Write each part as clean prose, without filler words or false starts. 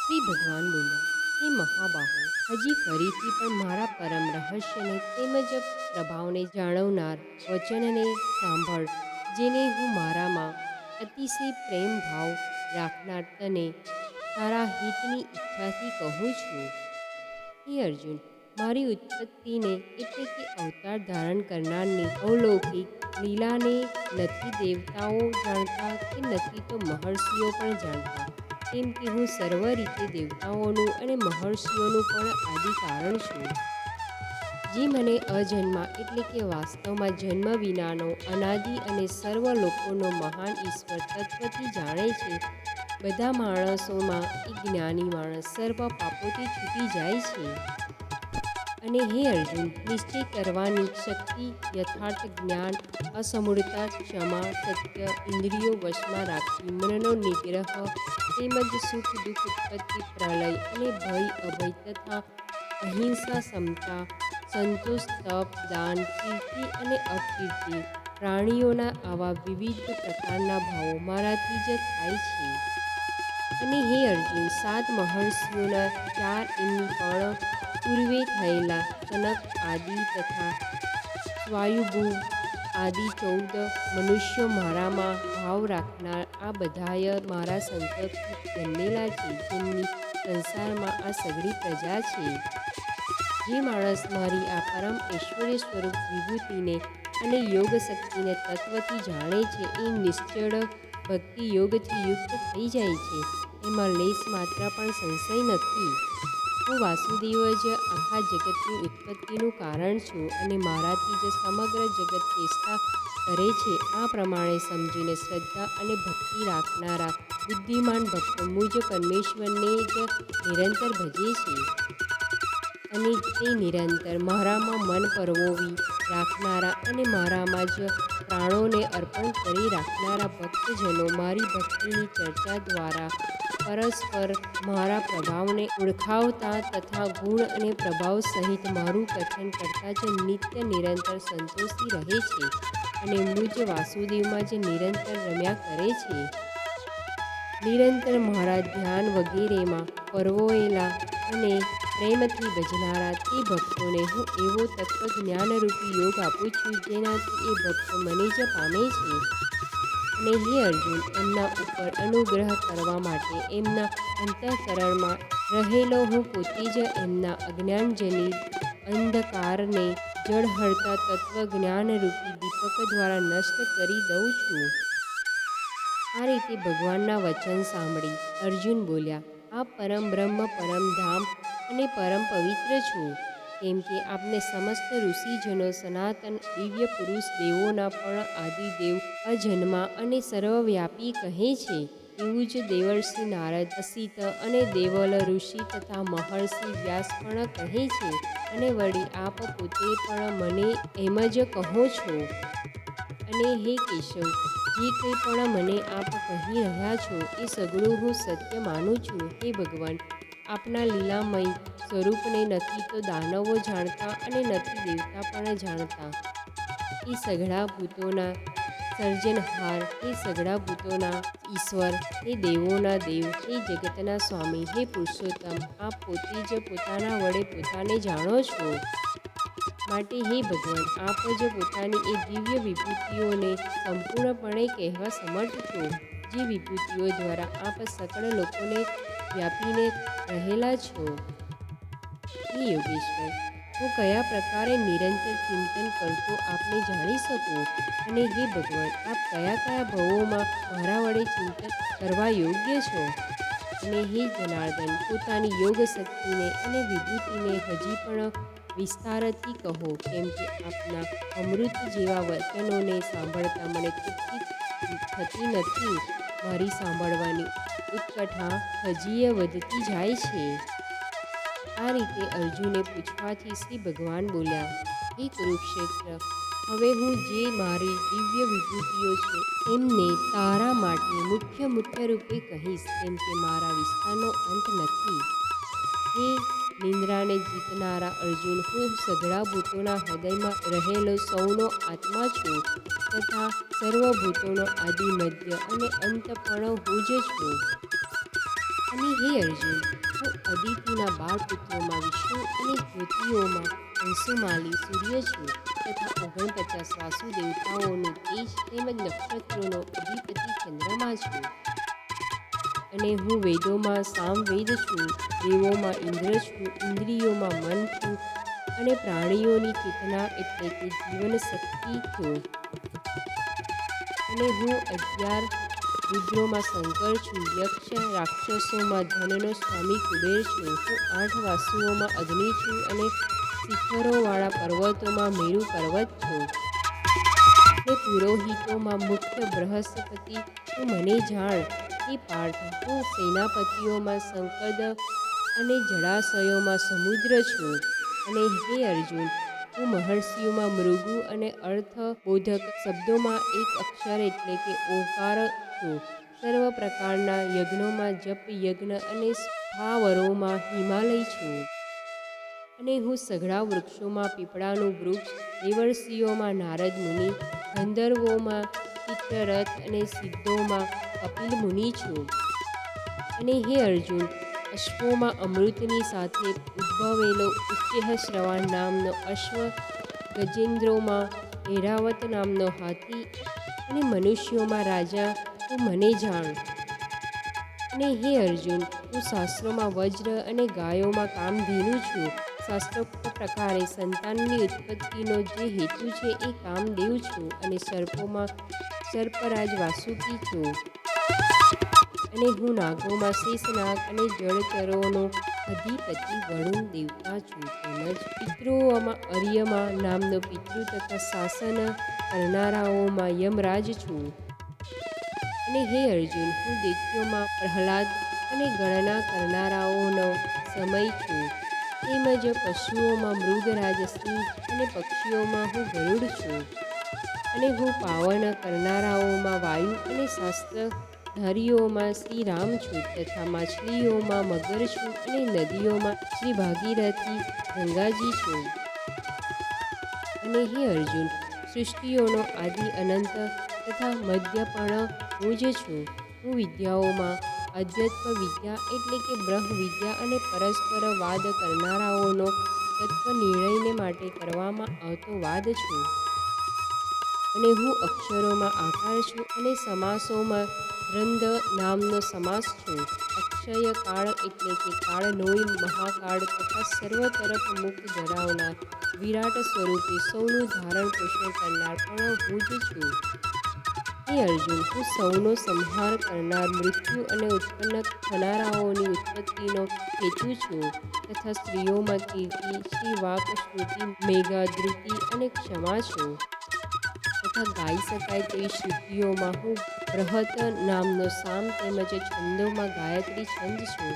શ્રી ભગવાન બોલ્યા, હે મહાબાહો, હજી ફરીથી પણ મારા પરમ રહસ્યને તેમજ પ્રભાવને જાણવનાર વચનને સાંભળ, જેને હું મારામાં અતિશય પ્રેમ ભાવ રાખનાર તને તારા હિતની ઈચ્છાથી કહું છું. હે અર્જુન, મારી ઉત્પત્તિને એટલે કે અવતાર ધારણ કરનારની અવલૌકિક લીલાને નથી દેવતાઓ જાણતા કે નથી તો મહર્ષિઓ પણ જાણતા, કેમ કે હું સર્વ રીતે દેવતાઓનું અને મહર્ષિઓનું પણ આદિ કારણ છું. જે મને અજન્મા એટલે કે વાસ્તવમાં જન્મ વિનાનો અનાદિ અને સર્વ લોકોનો મહાન ઈશ્વર તત્વથી જાણે છે. બધા માણસોમાં એક જ્ઞાની માણસ સર્વ પાપોથી છૂટી જાય છે. અને હે અર્જુન, નિશ્ચય કરવાની શક્તિ, યથાર્થ જ્ઞાન, અસમૂળતા, ક્ષમા, સત્ય, ઇન્દ્રિયો વશમાં રાખી મનનો નિગ્રહ, તેમજ સુખ દુઃખ ઉત્પત્તિ પ્રલય અને ભય અભય તથા અહિંસા, સમતા, સંતોષ, તપ, દાન, કીર્તિ અને અકીર્તિ, પ્રાણીઓના આવા વિવિધ પ્રકારના ભાવો મારાથી જ થાય છે. અને હે અર્જુન, 7 મહર્ષિઓના 4 એમની પણ પૂર્વે થયેલા સનક આદિ તથા સ્વાયુભૂ આદિ 14 મનુષ્યો મારામાં ભાવ રાખનાર આ બધાય મારા સંકલ્પથી જન્મેલા છે, જેમની સંસારમાં આ સઘળી પ્રજા છે. જે માણસ મારી આ પરમ ઐશ્વર્ય સ્વરૂપ વિભૂતિને અને યોગ શક્તિને તત્વથી જાણે છે, એ નિશ્ચળ ભક્તિ યોગથી યુક્ત થઈ જાય છે. એમાં લેશ માત્ર પણ સંશય નથી. હું વાસુદેવ જ આખા જગતની ઉત્પત્તિનું કારણ છું અને મારાથી જ સમગ્ર જગત ચેષ્ટા કરે છે. આ પ્રમાણે સમજીને શ્રદ્ધા અને ભક્તિ રાખનારા બુદ્ધિમાન ભક્તો મુજ પરમેશ્વરને જ નિરંતર ભજે છે. અને તે નિરંતર મારામાં મન પરોવી રાખનારા અને મારામાં જ પ્રાણોને અર્પણ કરી રાખનારા ભક્તજનો મારી ભક્તિની ચર્ચા દ્વારા પરસ્પર મારા પ્રભાવને ઓળખાવતા તથા ગુણ અને પ્રભાવ સહિત મારું કથન કરતા જ નિત્ય નિરંતર સંતોષી રહે છે અને મુજ વાસુદેવમાં જ નિરંતર રમ્યા કરે છે. નિરંતર મારા ધ્યાન વગેરેમાં પરોવેલા અને પ્રેમથી ભજનારા તે ભક્તોને હું એવો તત્વજ્ઞાનરૂપી યોગ આપું છું, જેનાથી એ ભક્તો મને જ પામે છે. અને હે અર્જુન, એમના ઉપર અનુગ્રહ કરવા માટે એમના અંતઃકરણમાં રહેલો હું પોતે જ એમના અજ્ઞાનજનિત અંધકારને જળહળતા તત્વજ્ઞાનરૂપી દીપક દ્વારા નષ્ટ કરી દઉં છું. આ રીતે ભગવાનના વચન સાંભળી અર્જુન બોલ્યા, આપ પરમ બ્રહ્મ, પરમ ધામ અને પરમ પવિત્ર છો. કેમ કે આપને સમસ્ત ઋષિજનો સનાતન દિવ્ય પુરુષ દેવોના પણ આદિદેવ, અજન્મા અને સર્વવ્યાપી કહે છે. એવું જ દેવર્ષિ નારદ, અસિત અને દેવલ ઋષિ તથા મહર્ષિ વ્યાસ પણ કહે છે. અને વળી આપ પોતે પણ મને એમ જ કહો છો. અને હે કેશવ, જે કંઈ પણ મને આપ કહી રહ્યા છો એ સઘળું હું સત્ય માનું છું. હે ભગવાન, આપના લીલામય સ્વરૂપને નથી તો દાનવો જાણતા અને નથી દેવતા પણ જાણતા. એ સઘળા ભૂતોના સર્જનહાર, હે સઘળા ભૂતોના ઈશ્વર, હે દેવોના દેવ, હે જગતના સ્વામી, હે પુરુષોત્તમ, આપ પોતે જ પોતાના વડે પોતાને જાણો છો. માટે હે ભગવાન, આપ જ પોતાની એ દિવ્ય વિભૂતિઓને સંપૂર્ણપણે કહેવા સમર્થ છો, જે વિભૂતિઓ દ્વારા આપ સકળ લોકોને વ્યાપીને રહેલા છો. હે યોગેશ્વર, હું કયા પ્રકારે નિરંતર ચિંતન કરતો આપને જાણી શકું? અને હે ભગવાન, આપ કયા કયા ભવોમાં મારા વડે ચિંતન કરવા યોગ્ય છો? અને હે જનાર્દન, પોતાની યોગ શક્તિને અને વિભૂતિને હજી પણ વિસ્તારથી કહો, કેમ કે આપના અમૃત જેવા વચનોને સાંભળતા મને તૃપ્તિ થતી નથી. મારી સાંભળવાની ઉત્કંઠા હજીય વધતી જાય છે. આ રીતે અર્જુને પૂછવાથી શ્રી ભગવાન બોલ્યા, હે કુરુક્ષેત્ર, હવે હું જે મારી દિવ્ય વિભૂતિઓ છે એમને તારા માટે મુખ્ય રૂપે કહીશ, કેમ કે મારા વિસ્તારનો અંત નથી. હે નિંદ્રાને જીતનારા અર્જુન, હું સઘળા ભૂતોના હૃદયમાં રહેલો સૌનો આત્મા છું તથા સર્વભૂતોનો આદિ, મધ્ય અને અંત પણ હું જ છું. અને હે અર્જુન, હું અદિતિના 12 પુત્રોમાં વિષ્ણુ અને જ્યોતિઓમાં અંશુમાલી સૂર્ય છું તથા 49 વાસુ દેવતાઓનું તેજ તેમજ નક્ષત્રોનો અધિપતિ ચંદ્રમા છું. અને હું વેદોમાં સામવેદ છું, દેવોમાં ઇન્દ્ર છું, ઇન્દ્રિયોમાં મન છું અને પ્રાણીઓની ચેતના એટલે કે જીવન શક્તિ છું. અને હું 11 રુદ્રોમાં શંકર છું, યક્ષ રાક્ષસોમાં ધનનો સ્વામી કુબેર છું. હું 8 વાસુઓમાં અગ્નિ છું અને શિખરોવાળા પર્વતોમાં મેરુ પર્વત છું. ને પુરોહિતોમાં મુખ્ય બૃહસ્પતિ તું મને જાણ. હે પાર્થ, હું સેનાપતિઓમાં સંકદ અને જળાશયોમાં સમુદ્ર છું. અને હે અર્જુન, હું મહર્ષિઓમાં મૃગુ અને અર્થબોધક શબ્દોમાં એક અક્ષર એટલે કે ઓંકાર છું. સર્વ પ્રકારના યજ્ઞોમાં જપ યજ્ઞ અને સ્થાવરોમાં હિમાલય છું. અને હું સઘળા વૃક્ષોમાં પીપળાનું વૃક્ષ, દેવર્ષિઓમાં નારદ મુનિ, ગંધર્વોમાં ચિત્રરથ અને સિદ્ધોમાં કપિલ મુનિ છું. અને હે અર્જુન, અશ્વોમાં અમૃતની સાથે ઉદ્ભવેલો ઉચ્ચૈઃ શ્રવાણ નામનો અશ્વ, ગજેન્દ્રોમાં ઐરાવત નામનો હાથી અને મનુષ્યોમાં રાજા તું મને જાણ. અને હે અર્જુન, હું શાસ્ત્રોમાં વજ્ર અને ગાયોમાં કામધેનુ છું. શાસ્ત્રોક્ત પ્રકારે સંતાનની ઉત્પત્તિનો જે હેતુ છે એ કામદેવ છું. અને સર્પોમાં સર્પરાજ વાસુકી છું. અને હું નાગોમાં શેષનાગ અને જળચરોનો અધિપતિ વરુણ દેવતા છું. તેમજ પિતૃઓમાં અર્યમા નામનો પિતૃ તથા શાસન કરનારાઓમાં યમરાજ છું. અને હે અર્જુન, હું દૈત્યોમાં પ્રહલાદ અને ગણના કરનારાઓનો સમય છું. તેમજ પશુઓમાં મૃગરાજ સિંહ અને પક્ષીઓમાં હું ગરુડ છું. અને હું પાવન કરનારાઓમાં વાયુ અને શાસ્ત્રધારીઓમાં શ્રી રામ છું. તથા માછલીઓમાં મગર છું અને નદીઓમાં શ્રી ભાગીરથી ગંગાજી છું. અને હે અર્જુન, સૃષ્ટિઓનો આદિ અનંત તથા મધ્ય પણ હું જ છું. હું વિદ્યાઓમાં અધ્યાત્મ વિદ્યા એટલે કે બ્રહ્મ વિદ્યા અને પરસ્પર વાદ કરનારાઓનો તત્વનિર્ણયને માટે કરવામાં આવતો વાદ છું. અને હું અક્ષરોમાં આકાર છું અને સમાસોમાં રંધ નામનો સમાસ છું. અક્ષય કાળ એટલે કે કાળનોય મહાકાળ તથા સર્વ તરફ મુખ ધરાવનાર વિરાટ સ્વરૂપે સૌનું ધારણ પોષણ કરનાર પણ હું જ છું. હે અર્જુન, હું સૌનો સંહાર કરનાર, મૃત્યુ અને ઉત્પન્ન થનારાઓની ઉત્પત્તિનો હેતુ છું. તથા સ્ત્રીઓમાં કીર્તિ, શ્રી વાક, શ્રુતિ, મેઘા, ધૃતિ અને ક્ષમા છું. તથા ગાઈ શકાય તેવી શ્રુતિઓમાં હું બૃહત નામનો સામ તેમજ છંદોમાં ગાયત્રી છંદ છું.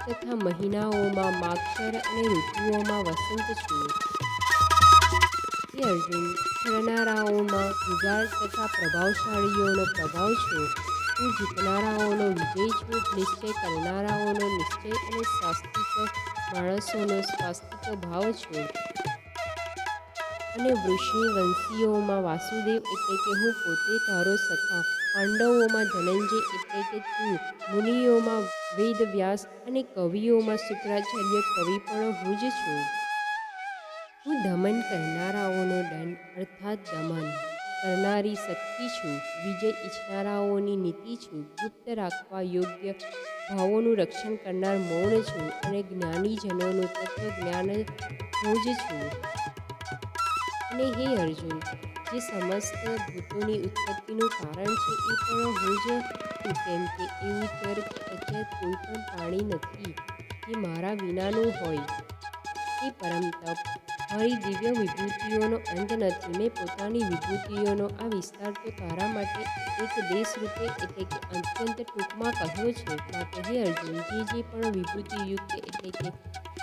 તથા મહિનાઓમાં માગશર અને ઋતુઓમાં વસંત છું. હે અર્જુન, છળનારાઓમાં મૃગાળ તથા પ્રભાવશાળીઓનો પ્રભાવ છું. હું જીતનારાઓનો વિજય છું. નિશ્ચય કરનારાઓનો નિશ્ચય અને સાત્વિક માણસોનો સ્વાસ્તિક ભાવ છું. અને વૃષ્ણિવંશીઓમાં વાસુદેવ એટલે કે હું પોતે તારો સખા, પાંડવોમાં ધનંજય એટલે કે તું, મુનિઓમાં વેદવ્યાસ અને કવિઓમાં શુક્રાચાર્ય કવિ પણ હું જ છું. હું દમન કરનારાઓનો દંડ અર્થાત દમન કરનારી શક્તિ છું. વિજય ઈચ્છનારાઓની નીતિ છું. ગુપ્ત રાખવા યોગ્ય ભાવોનું રક્ષણ કરનાર મૌન છું. અને જ્ઞાનીજનોનું તત્વજ્ઞાન હું જ છું. અને હે અર્જુન, જે સમસ્ત ભૂતોની ઉત્પત્તિનું કારણ છે એ પણ હું જ છું. કેમ કે એવું ચર કે અચર કોઈ પણ પ્રાણી નથી જે મારા વિનાનું હોય. હે પરમ તપ, મારી દિવ્ય વિભૂતિઓનો અંત નથી. મેં પોતાની વિભૂતિઓનો આ વિસ્તાર તો તારા માટે એક દેશ રૂપે એટલે કે અત્યંત ટૂંકમાં કહ્યો છે. માટે હે અર્જુન, જે પણ વિભૂતિયુક્ત એટલે કે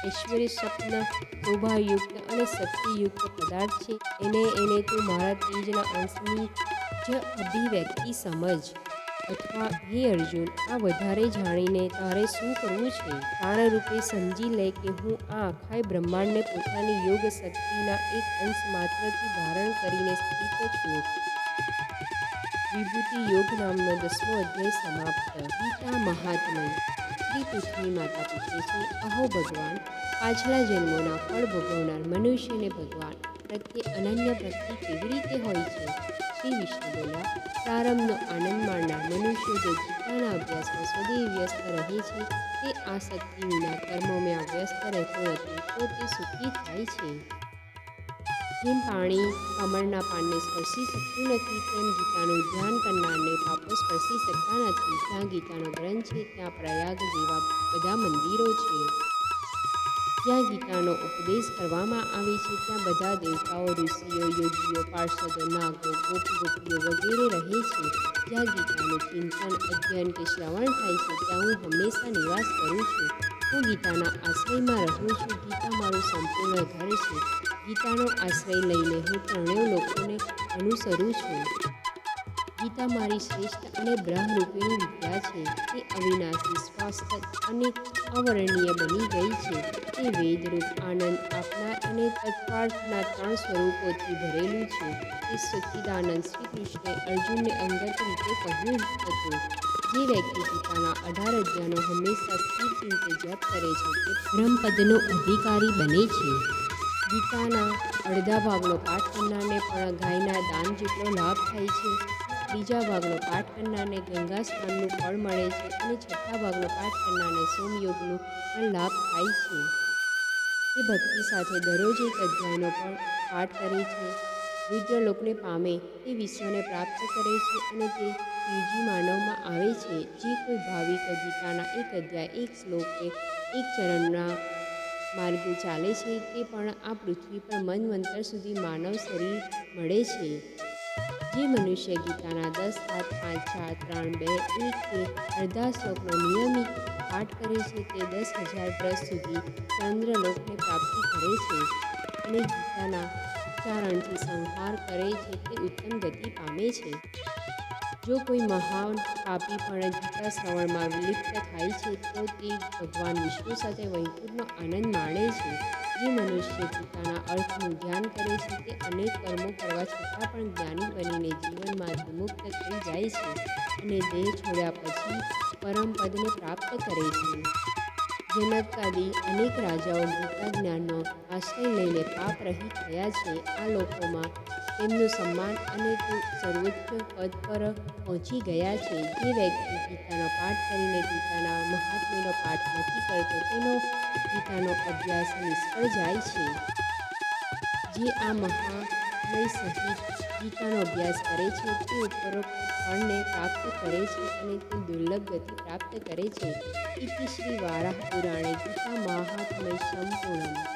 ઐશ્વર્ય સ્વપ્ન શોભાયુક્ત અને શક્તિયુક્ત પદાર્થ છે એને તું મારા તેજના અંશની જ અભિવ્યક્તિ સમજ. અથવા હે અર્જુન, આ વધારે જાણીને તારે શું કરવું છે? સારરૂપે સમજી લે કે હું આ આખાય બ્રહ્માંડને પોતાની યોગ શક્તિના એક અંશ માત્રથી ધારણ કરીને સ્થિત છું. વિભૂતિ યોગ નામનો 10મો અધ્યાય સમાપ્ત. ગીતા મહાત્મ્ય. શ્રી પૃથ્વી માતા પૂછે છે, અહો ભગવાન, પાછલા જન્મોના ફળ ભોગવનાર મનુષ્યને ભગવાન પ્રત્યે અનન્ય ભક્તિ કેવી રીતે હોય છે? શ્રી વિષ્ણુ બોલ્યા, પ્રારંભનો આનંદ માણનાર મનુષ્ય જે ગીતાના અભ્યાસમાં સદૈવ વ્યસ્ત રહે છે, તે આસક્તિ વિના કર્મોમાં વ્યસ્ત રહેતો નથી, તો તે સુખી થાય છે. જેમ પાણી કમળના પાનને સ્પર્શી શકતું નથી, તેમ ગીતાનું ધ્યાન કરનારને પાપો સ્પર્શી શકતા નથી. જ્યાં ગીતાનો ગ્રંથ છે, ત્યાં પ્રયાગ જેવા બધા મંદિરો છે. જ્યાં ગીતાનો ઉપદેશ કરવામાં આવે છે, ત્યાં બધા દેવતાઓ, ઋષિઓ, યોગીઓ, પાર્ષદો, નાગો, ગોપીઓ વગેરે રહે છે. જ્યાં ગીતાનું ચિંતન, અધ્યયન કે શ્રવણ થાય છે, ત્યાં હું હંમેશા નિવાસ કરું છું. હું ગીતાના આશ્રયમાં રહું છું. ગીતા મારું સંપૂર્ણ ઘર છે. ગીતાનો આશ્રય લઈને હું ત્રણેય લોકોને અનુસરું છું. ગીતા મારી શ્રેષ્ઠ અને બ્રહ્મરૂપિણી વિદ્યા છે. તે અવિનાશી, શાશ્વત અને અવર્ણનીય બની ગઈ છે. તે વેદરૂપ, આનંદ આપનાર અને તત્વાર્થના ત્રણ સ્વરૂપોથી ભરેલું છે. તે સચ્ચિદાનંદ શ્રી કૃષ્ણે અર્જુનને અંગત રીતે કહ્યું હતું. જે વ્યક્તિ ગીતાના 18 અધ્યાયનો હંમેશા સ્થિર ચિત્તે જપ કરે છે, તે પરમપદનો અધિકારી બને છે. ગીતાના અડધા ભાગનો પાઠ કરનારને પણ ગાયના દાન જેટલો લાભ થાય છે. ત્રીજા ભાગનો પાઠ કરનારને ગંગા સ્નાનનું ફળ મળે છે અને છઠ્ઠા ભાગનો પાઠ કરનારને સોમયોગનો પણ લાભ થાય છે. જે ભક્તિ સાથે દરરોજ એક અધ્યાયનો પણ પાઠ કરે છે, રુદ્રલોકને પામે, તે વિશ્વને પ્રાપ્ત કરે છે અને તે ત્રીજી માનવમાં આવે છે. જે કોઈ ભાવિક ગીતાના એક અધ્યાય, એક શ્લોક કે એક ચરણના માર્ગે ચાલે છે, તે પણ આ પૃથ્વી પર મન્વંતર સુધી માનવ શરીર મળે છે. જે મનુષ્ય ગીતાના 10, 7, 5, 4, 3, 2, 1 કે અડધા શ્લોકનો નિયમિત પાઠ કરે છે, તે 10,000 વર્ષ સુધી ચંદ્રલોકને પ્રાપ્તિ કરે છે. અને ગીતાના ઉચ્ચારણથી સંહાર કરે છે, તે ઉત્તમ ગતિ પામે છે. જો કોઈ મહાન પાપી પણ ગીતા શ્રવણમાં વિલિપ્ત થાય છે, તો તે ભગવાન વિષ્ણુ સાથે વૈકુંઠનો આનંદ માણે છે. જે મનુષ્ય ગીતાના અર્થનું ધ્યાન કરે છે, તે અનેક કર્મો કરવા છતાં પણ જ્ઞાની બનીને જીવનમાંથી મુક્ત થઈ જાય છે અને દેહ છોડ્યા પછી પરમપદને પ્રાપ્ત કરે છે. જનકાદિ અનેક રાજાઓ ગીતા જ્ઞાનનો આશ્રય લઈને પાપરહિત થયા છે. આ લોકોમાં તેમનું સન્માન અને તે સર્વોચ્ચ પદ પર પહોંચી ગયા છે. જે વ્યક્તિ ગીતાનો પાઠ કરીને ગીતાના મહાત્મ્યનો પાઠ નથી કરતો, તેનો ગીતાનો અભ્યાસ નિષ્ફળ જાય છે. જે આ મહાત્મ્ય સહિત ગીતાનો અભ્યાસ કરે છે, તે ઉપરોક્ત ફળને પ્રાપ્ત કરે છે અને તે દુર્લભ ગતિ પ્રાપ્ત કરે છે. ઇતિ શ્રી વારાહ પુરાણે ગીતા માહાત્મ્ય સંપૂર્ણમ.